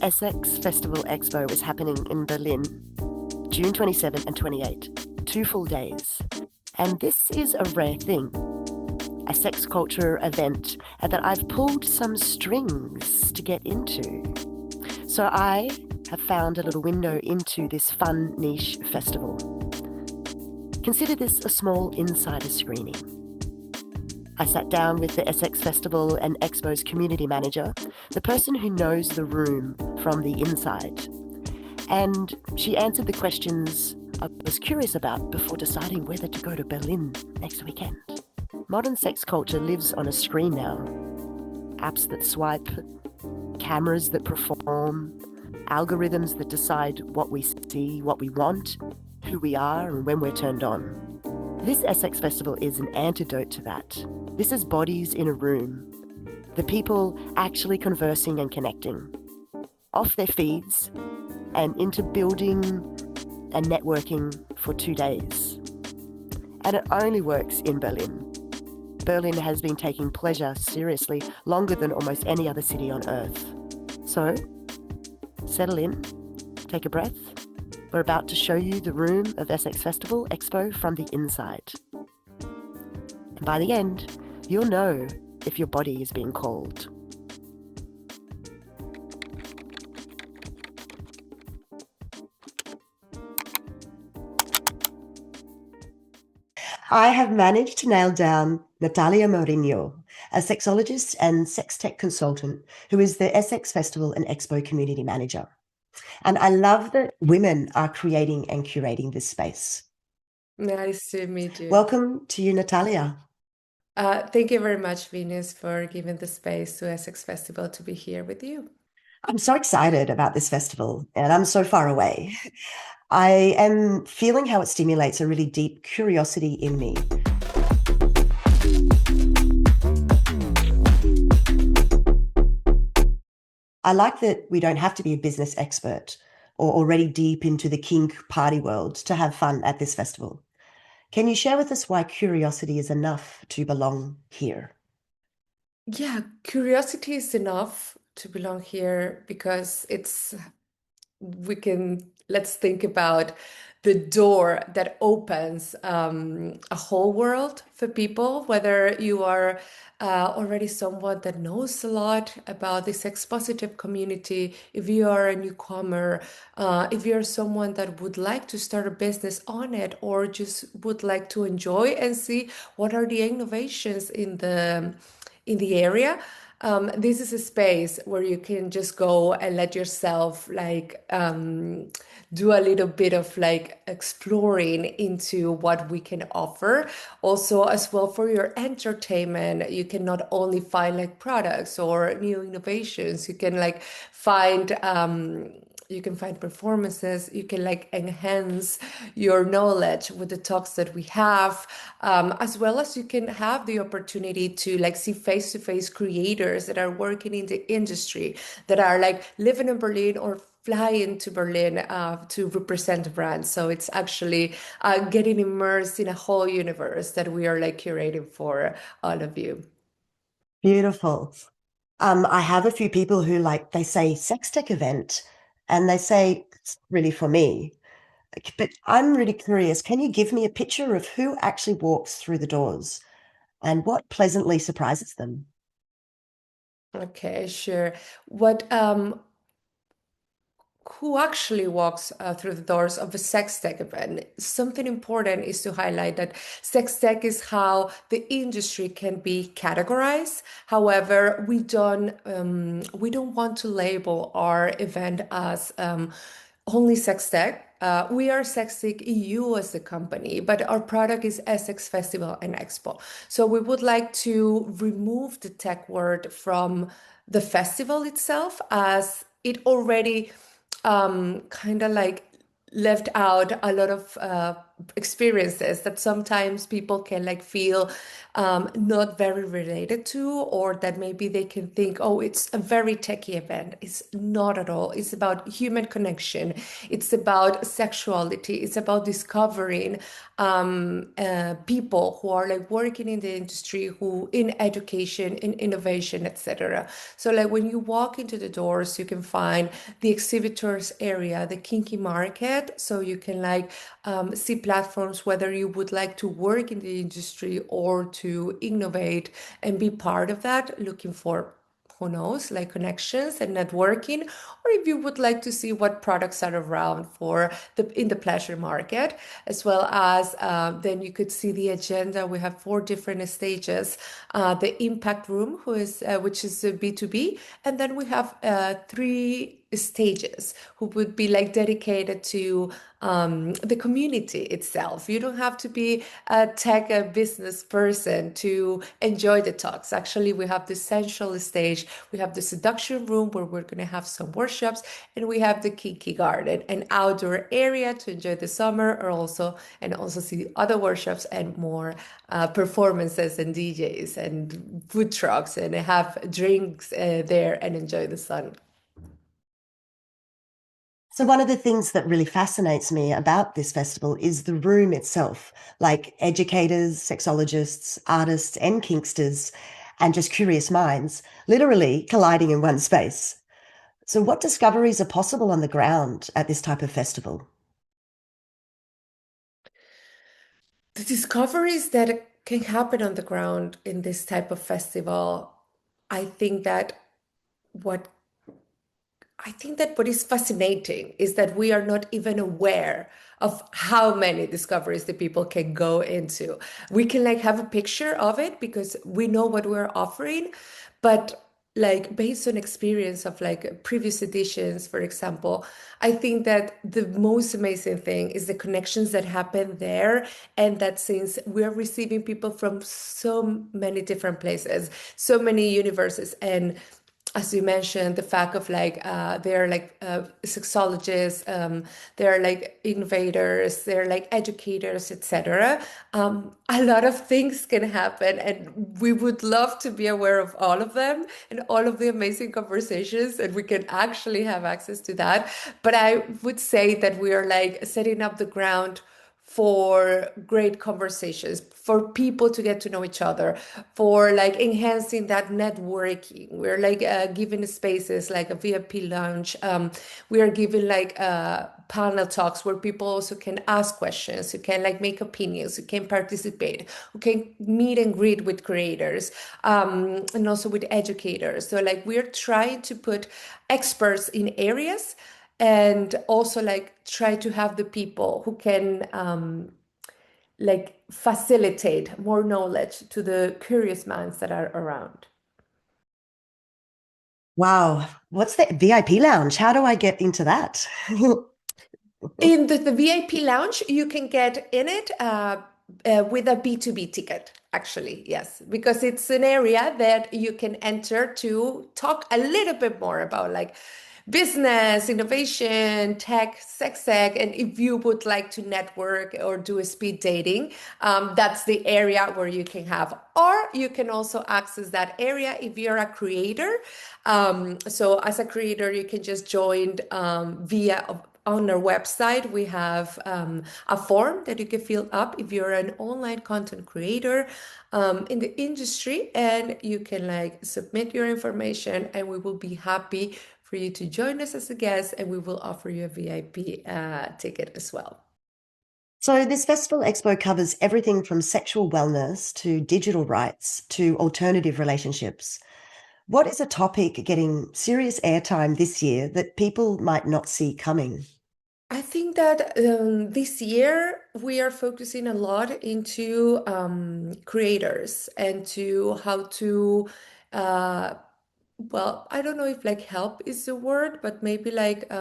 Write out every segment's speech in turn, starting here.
VenusSX Festival Expo is happening in Berlin, June 27 and 28, 2 full days. And this is a rare thing, a sex culture event that I've pulled some strings to get into. So I have found a little window into this fun niche festival. Consider this a small insider screening. I sat down with the SX Festival and Expo's community manager, the person who knows the room from the inside. And she answered the questions I was curious about before deciding whether to go to Berlin next weekend. Modern sex culture lives on a screen now. Apps that swipe, cameras that perform, algorithms that decide what we see, what we want, who we are, and when we're turned on. This SX Festival is an antidote to that. This is bodies in a room, the people actually conversing and connecting, off their feeds and into building and networking for 2 days. And it only works in Berlin. Berlin has been taking pleasure seriously longer than almost any other city on earth. So, settle in, take a breath. We're about to show you the room of SX Festival Expo from the inside. And by the end, you'll know if your body is being called. I have managed to nail down Natalia Mariño, a sexologist and sex tech consultant who is the SX Festival and Expo community manager. And I love that women are creating and curating this space. Nice to meet you. Welcome to you, Natalia. Thank you very much, Venus, for giving the space to Essex Festival to be here with you. I'm so excited about this festival, and I'm so far away. I am feeling how it stimulates a really deep curiosity in me. I like that we don't have to be a business expert or already deep into the kink party world to have fun at this festival. Can you share with us why curiosity is enough to belong here? Yeah, curiosity is enough to belong here because let's think about the door that opens a whole world for people, whether you are already someone that knows a lot about the sex positive community, if you are a newcomer, if you're someone that would like to start a business on it, or just would like to enjoy and see what are the innovations in the area. This is a space where you can just go and let yourself do a little bit of exploring into what we can offer. Also, as well for your entertainment, you can not only find products or new innovations, you can find performances, you can enhance your knowledge with the talks that we have, as well as you can have the opportunity to see face-to-face creators that are working in the industry, that are living in Berlin or flying to Berlin to represent brands. So it's actually getting immersed in a whole universe that we are curating for all of you. Beautiful. I have a few people who they say sex tech event, and they say it's really for me. But I'm really curious, can you give me a picture of who actually walks through the doors and what pleasantly surprises them? Okay, sure. Who actually walks through the doors of a sex tech event? Something important is to highlight that sex tech is how the industry can be categorized. However, we don't want to label our event as only sex tech. We are Sex Tech EU as a company, but our product is SX Festival and Expo. So we would like to remove the tech word from the festival itself, as it already kind of left out a lot of experiences that sometimes people can like feel not very related to, or that maybe they can think, oh, it's a very techie event. It's not at all. It's about human connection. It's about sexuality. It's about discovering people who are like working in the industry, who in education, in innovation, etc. So like when you walk into the doors, you can find the exhibitors area, the kinky market. So you can like see platforms whether you would like to work in the industry or to innovate and be part of that, looking for who knows, like connections and networking, or if you would like to see what products are around for the in the pleasure market, as well as then you could see the agenda. We have four different stages: the impact room, who is which is B2B, and then we have three stages who would be like dedicated to the community itself. You don't have to be a tech a business person to enjoy the talks. Actually, we have the central stage, we have the seduction room where we're going to have some workshops, and we have the kinky garden, an outdoor area to enjoy the summer, or also and also see other workshops and more performances and DJs and food trucks and have drinks there and enjoy the sun. So, one of the things that really fascinates me about this festival is the room itself, like educators, sexologists, artists, and kinksters, and just curious minds, literally colliding in one space. So, what discoveries are possible on the ground at this type of festival? The discoveries that can happen on the ground in this type of festival, I think that what I think that what is fascinating is that we are not even aware of how many discoveries the people can go into. We can like have a picture of it because we know what we're offering, but like based on experience of like previous editions, for example, I think that the most amazing thing is the connections that happen there, and that since we're receiving people from so many different places, so many universes, and as you mentioned, the fact of like they're like sexologists, they're like innovators, they're like educators, etc. A lot of things can happen, and we would love to be aware of all of them and all of the amazing conversations, and we can actually have access to that. But I would say that we are like setting up the ground for great conversations, for people to get to know each other, for like enhancing that networking. We're like giving spaces like a VIP lounge. We are giving like panel talks where people also can ask questions, who can like make opinions, who can participate, who can meet and greet with creators, and also with educators. So like we're trying to put experts in areas and also like try to have the people who can like facilitate more knowledge to the curious minds that are around. Wow, what's the VIP lounge? How do I get into that? In the VIP lounge, you can get in it with a B2B ticket, actually, yes, because it's an area that you can enter to talk a little bit more about like business, innovation, tech, sex tech. And if you would like to network or do a speed dating, that's the area where you can have, or you can also access that area if you're a creator. So as a creator, you can just join via on our website. We have a form that you can fill up if you're an online content creator in the industry, and you can like submit your information, and we will be happy for you to join us as a guest, and we will offer you a VIP ticket as well. So, this festival expo covers everything from sexual wellness to digital rights to alternative relationships. What is a topic getting serious airtime this year that people might not see coming? I think that this year we are focusing a lot into creators and to how to, uh, well, I don't know if like help is the word, but maybe like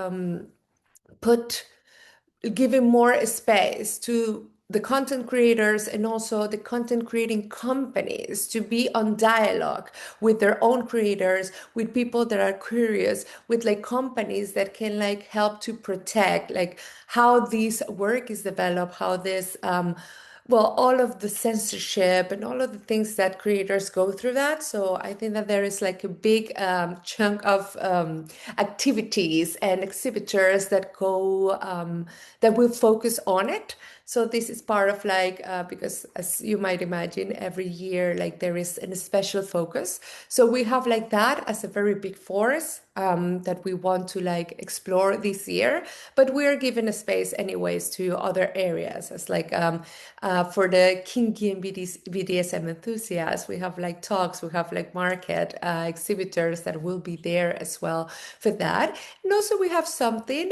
put giving more space to the content creators and also the content creating companies to be on dialogue with their own creators, with people that are curious, with like companies that can like help to protect like how this work is developed, how this well, all of the censorship and all of the things that creators go through that. So I think that there is like a big chunk of activities and exhibitors that go that will focus on it. So this is part of like because as you might imagine, every year like there is a special focus. So we have like that as a very big force that we want to like explore this year. But we are given a space anyways to other areas as like for the kinky and BDSM enthusiasts, we have like talks, we have like market exhibitors that will be there as well for that. And also we have something,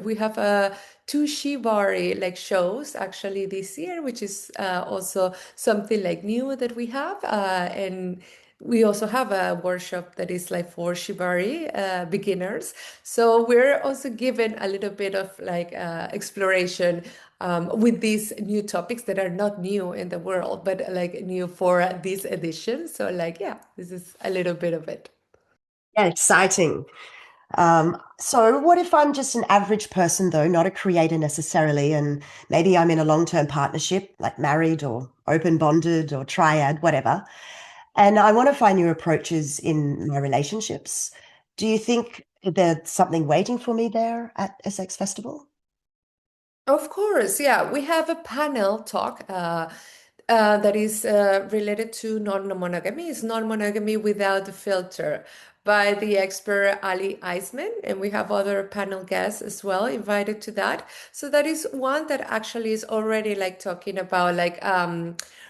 we have a two shibari like shows actually this year, which is also something like new that we have. And we also have a workshop that is like for shibari beginners. So we're also given a little bit of like exploration with these new topics that are not new in the world, but like new for this edition. So like, yeah, this is a little bit of it. Yeah, exciting. So what if I'm just an average person though, not a creator necessarily, and maybe I'm in a long-term partnership, like married or open bonded or triad, whatever, and I want to find new approaches in my relationships. Do you think there's something waiting for me there at SX Festival? Of course, yeah. We have a panel talk that is related to non-monogamy. It's non-monogamy without the filter by the expert Ali Eisman, and we have other panel guests as well invited to that. So that is one that actually is already like talking about like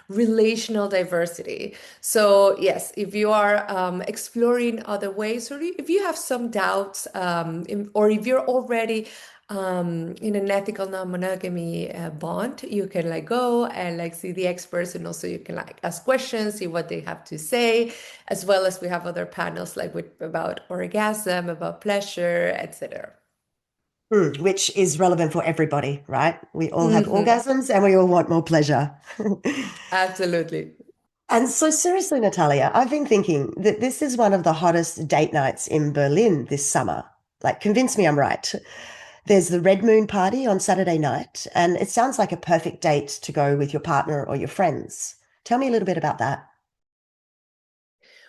relational diversity. So yes, if you are exploring other ways, or if you have some doubts, or if you're already in an ethical non-monogamy bond, you can like go and like see the experts, and also you can like ask questions, see what they have to say, as well as we have other panels like with about orgasm, about pleasure, etc. Which is relevant for everybody, right? We all have Hmm. orgasms and we all want more pleasure. Absolutely. And so, seriously, Natalia, I've been thinking that this is one of the hottest date nights in Berlin this summer. Like, convince me I'm right. There's the Red Moon party on Saturday night, and it sounds like a perfect date to go with your partner or your friends. Tell me a little bit about that.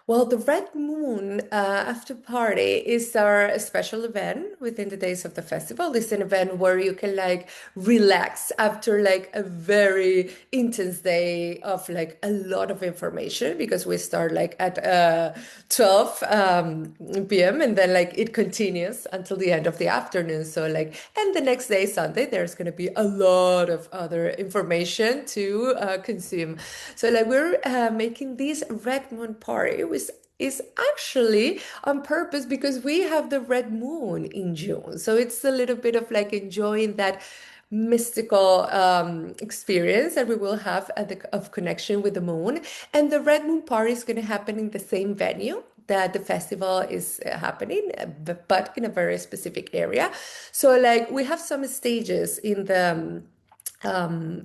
Well, the Red Moon After Party is our special event within the days of the festival. It's an event where you can like relax after like a very intense day of like a lot of information because we start like at 12 p.m. and then like it continues until the end of the afternoon. So like, and the next day, Sunday, there's going to be a lot of other information to consume. So like we're making this Red Moon Party, which is actually on purpose because we have the red moon in June. So it's a little bit of like enjoying that mystical experience that we will have at of connection with the moon. And the red moon party is going to happen in the same venue that the festival is happening, but in a very specific area. So like we have some stages in the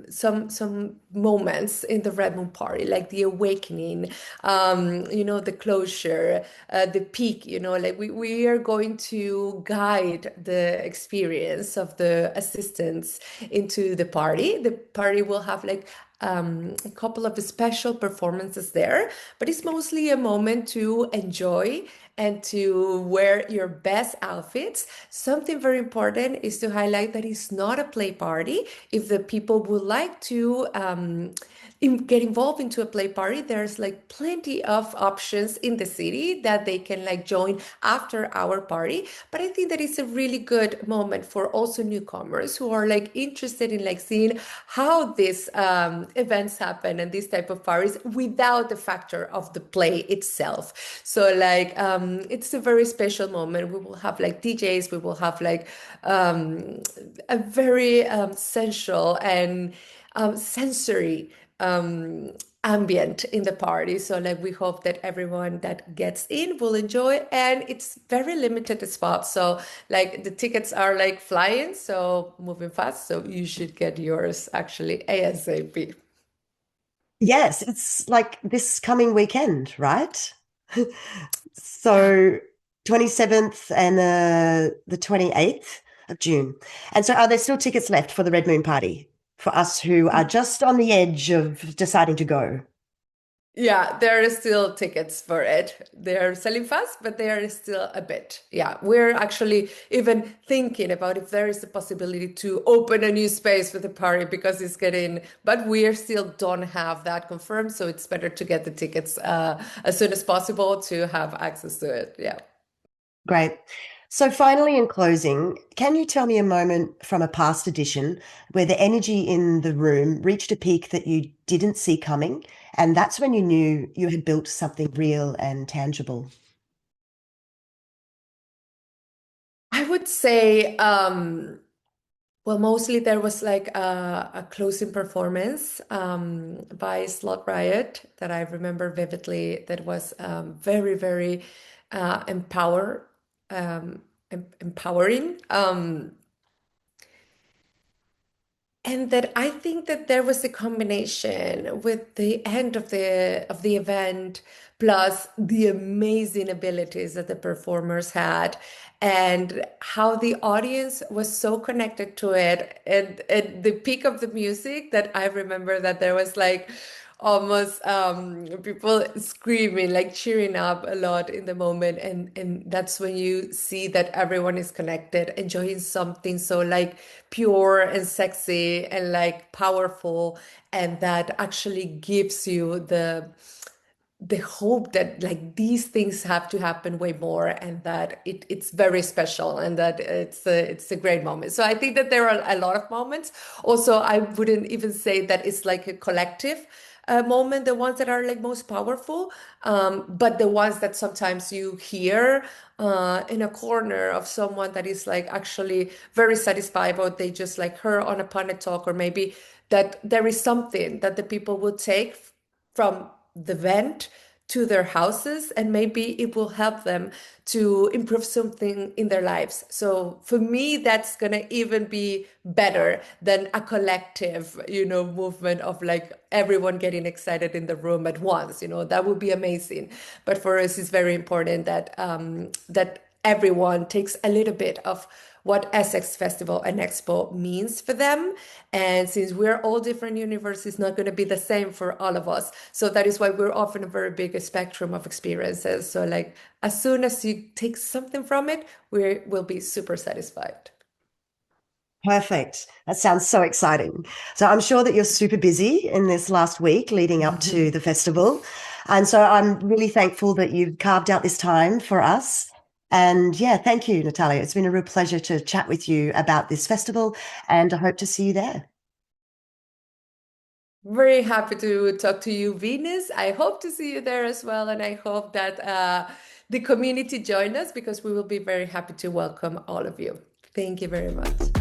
some moments in the Red Moon Party, like the awakening, you know, the closure, the peak, you know, like we are going to guide the experience of the assistants into the party. The party will have like a couple of special performances there, but it's mostly a moment to enjoy and to wear your best outfits. Something very important is to highlight that it's not a play party. If the people would like to get involved into a play party, there's like plenty of options in the city that they can like join after our party. But I think that it's a really good moment for also newcomers who are like interested in like seeing how these events happen and these type of parties without the factor of the play itself. So like it's a very special moment. We will have like DJs, we will have like a very sensual and sensory ambient in the party. So like we hope that everyone that gets in will enjoy, and it's very limited spots. So like the tickets are like flying, so moving fast. So you should get yours actually ASAP. Yes, it's like this coming weekend, right? So 27th and the 28th of June. And so are there still tickets left for the Red Moon Party for us who are just on the edge of deciding to go? Yeah, there are still tickets for it. They're selling fast, but there is still a bit. Yeah, we're actually even thinking about if there is a possibility to open a new space for the party because it's getting, but we still don't have that confirmed. So it's better to get the tickets as soon as possible to have access to it. Yeah. Great. So finally, in closing, can you tell me a moment from a past edition where the energy in the room reached a peak that you didn't see coming, and that's when you knew you had built something real and tangible? I would say, well, mostly there was like a closing performance by Slot Riot that I remember vividly. That was very, very um, empowering. And that I think that there was a combination with the end of the event, plus the amazing abilities that the performers had, and how the audience was so connected to it. And at the peak of the music, that I remember that there was like almost people screaming, like cheering up a lot in the moment, and that's when you see that everyone is connected, enjoying something so like pure and sexy and like powerful, and that actually gives you the hope that like these things have to happen way more, and that it's very special, and that it's a great moment. So I think that there are a lot of moments. Also, I wouldn't even say that it's like a collective moment, the ones that are like most powerful, but the ones that sometimes you hear in a corner of someone that is like actually very satisfied, or they just like heard on a panel talk, or maybe that there is something that the people will take from the vent to their houses, and maybe it will help them to improve something in their lives. So for me, that's gonna even be better than a collective, movement of like everyone getting excited in the room at once. That would be amazing. But for us, it's very important that everyone takes a little bit of what Essex Festival and Expo means for them. And since we're all different universes, it's not going to be the same for all of us. So that is why we're offering a very big spectrum of experiences. So like as soon as you take something from it, we will be super satisfied. Perfect. That sounds so exciting. So I'm sure that you're super busy in this last week leading up to the festival. And so I'm really thankful that you've carved out this time for us. And yeah, thank you, Natalia. It's been a real pleasure to chat with you about this festival, and I hope to see you there. Very happy to talk to you, Venus. I hope to see you there as well. And I hope that the community join us, because we will be very happy to welcome all of you. Thank you very much.